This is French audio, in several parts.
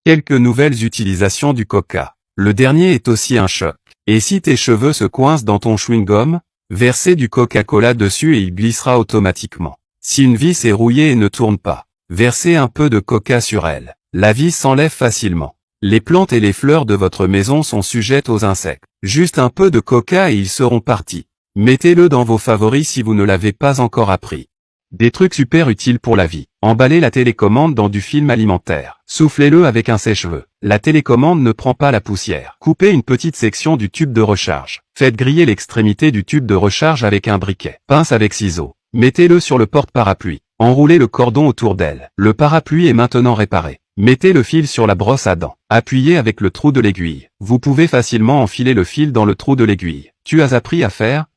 Quelques nouvelles utilisations du coca. Le dernier est aussi un choc. Et si tes cheveux se coincent dans ton chewing-gum, versez du Coca-Cola dessus et il glissera automatiquement. Si une vis est rouillée et ne tourne pas, versez un peu de coca sur elle. La vis s'enlève facilement. Les plantes et les fleurs de votre maison sont sujettes aux insectes. Juste un peu de coca et ils seront partis. Mettez-le dans vos favoris si vous ne l'avez pas encore appris. Des trucs super utiles pour la vie. Emballez la télécommande dans du film alimentaire. Soufflez-le avec un sèche-cheveux. La télécommande ne prend pas la poussière. Coupez une petite section du tube de recharge. Faites griller l'extrémité du tube de recharge avec un briquet. Pince avec ciseaux. Mettez-le sur le porte-parapluie. Enroulez le cordon autour d'elle. Le parapluie est maintenant réparé. Mettez le fil sur la brosse à dents. Appuyez avec le trou de l'aiguille. Vous pouvez facilement enfiler le fil dans le trou de l'aiguille. Tu as appris à faire,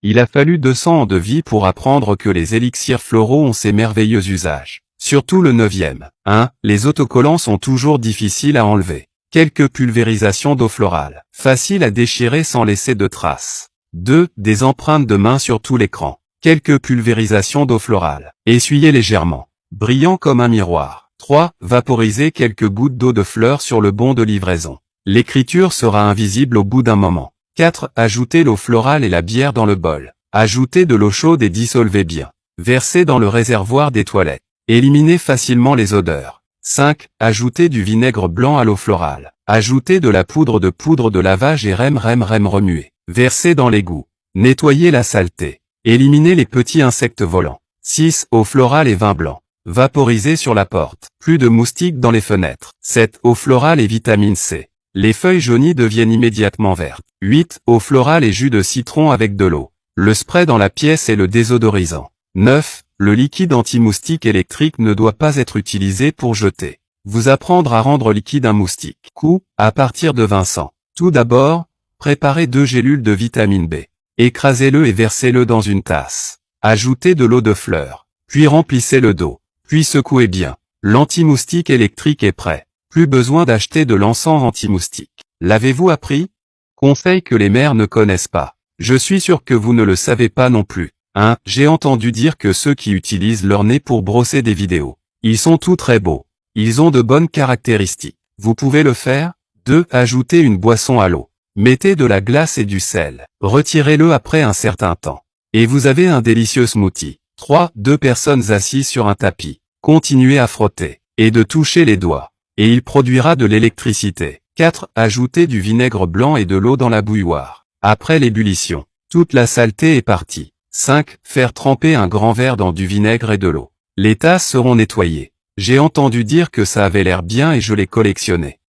Il a fallu 200 ans de vie pour apprendre que les élixirs floraux ont ces merveilleux usages. Surtout le 9e. 1. Les autocollants sont toujours difficiles à enlever. Quelques pulvérisations d'eau florale. Facile à déchirer sans laisser de traces. 2. Des empreintes de main sur tout l'écran. Quelques pulvérisations d'eau florale. Essuyez légèrement. Brillant comme un miroir. 3. Vaporiser quelques gouttes d'eau de fleurs sur le bon de livraison. L'écriture sera invisible au bout d'un moment. 4. Ajoutez l'eau florale et la bière dans le bol. Ajoutez de l'eau chaude et dissolvez bien. Versez dans le réservoir des toilettes. Éliminez facilement les odeurs. 5. Ajoutez du vinaigre blanc à l'eau florale. Ajoutez de la poudre de lavage et remuez. Versez dans l'égout. Nettoyez la saleté. Éliminez les petits insectes volants. 6. Eau florale et vin blanc. Vaporisez sur la porte. Plus de moustiques dans les fenêtres. 7. Eau florale et vitamine C. Les feuilles jaunies deviennent immédiatement vertes. 8. Eau florale et jus de citron avec de l'eau. Le spray dans la pièce et le désodorisant. 9. Le liquide anti-moustique électrique ne doit pas être utilisé pour jeter. Vous apprendre à rendre liquide un moustique. Coup, à partir de Vincent. Tout d'abord, préparez 2 gélules de vitamine B. Écrasez-le et versez-le dans une tasse. Ajoutez de l'eau de fleur. Puis remplissez-le d'eau. Puis secouez bien. L'anti-moustique électrique est prêt. Plus besoin d'acheter de l'encens anti-moustique. L'avez-vous appris? Conseil que les mères ne connaissent pas. Je suis sûr que vous ne le savez pas non plus. 1. J'ai entendu dire que ceux qui utilisent leur nez pour brosser des vidéos. Ils sont tous très beaux. Ils ont de bonnes caractéristiques. Vous pouvez le faire? 2. Ajoutez une boisson à l'eau. Mettez de la glace et du sel. Retirez-le après un certain temps. Et vous avez un délicieux smoothie. 3. 2 personnes assises sur un tapis. Continuez à frotter. Et de toucher les doigts. Et il produira de l'électricité. 4. Ajoutez du vinaigre blanc et de l'eau dans la bouilloire. Après l'ébullition, toute la saleté est partie. 5. Faire tremper un grand verre dans du vinaigre et de l'eau. Les tasses seront nettoyées. J'ai entendu dire que ça avait l'air bien et je les collectionnais.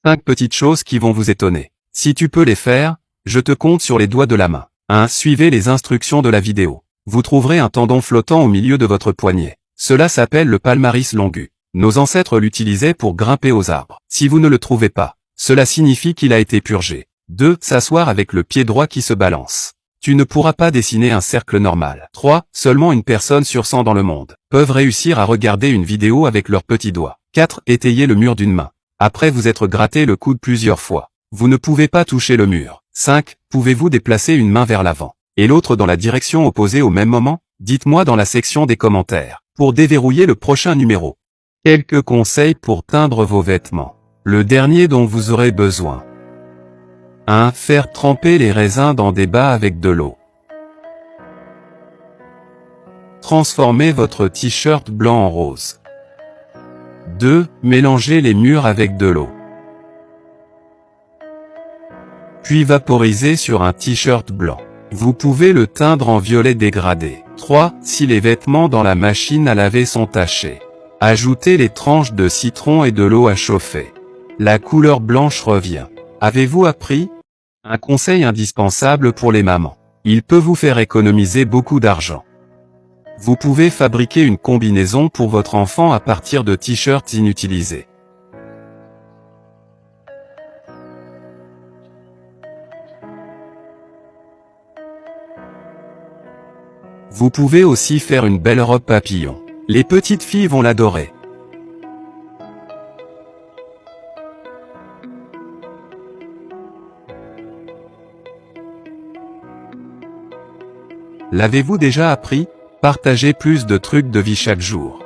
5 petites choses qui vont vous étonner. Si tu peux les faire, je te compte sur les doigts de la main. 1. Suivez les instructions de la vidéo. Vous trouverez un tendon flottant au milieu de votre poignet. Cela s'appelle le palmaris longus. Nos ancêtres l'utilisaient pour grimper aux arbres. Si vous ne le trouvez pas, cela signifie qu'il a été purgé. 2. S'asseoir avec le pied droit qui se balance. Tu ne pourras pas dessiner un cercle normal. 3. Seulement une personne sur 100 dans le monde peuvent réussir à regarder une vidéo avec leurs petits doigts. 4. Étayer le mur d'une main. Après vous être gratté le coude plusieurs fois, vous ne pouvez pas toucher le mur. 5. Pouvez-vous déplacer une main vers l'avant et l'autre dans la direction opposée au même moment? Dites-moi dans la section des commentaires pour déverrouiller le prochain numéro. Quelques conseils pour teindre vos vêtements. Le dernier dont vous aurez besoin. 1. Faire tremper les raisins dans des bas avec de l'eau. Transformez votre t-shirt blanc en rose. 2. Mélangez les murs avec de l'eau. Puis vaporisez sur un t-shirt blanc. Vous pouvez le teindre en violet dégradé. 3. Si les vêtements dans la machine à laver sont tachés, ajoutez les tranches de citron et de l'eau à chauffer. La couleur blanche revient. Avez-vous appris? Un conseil indispensable pour les mamans. Il peut vous faire économiser beaucoup d'argent. Vous pouvez fabriquer une combinaison pour votre enfant à partir de t-shirts inutilisés. Vous pouvez aussi faire une belle robe papillon. Les petites filles vont l'adorer. L'avez-vous déjà appris? Partagez plus de trucs de vie chaque jour.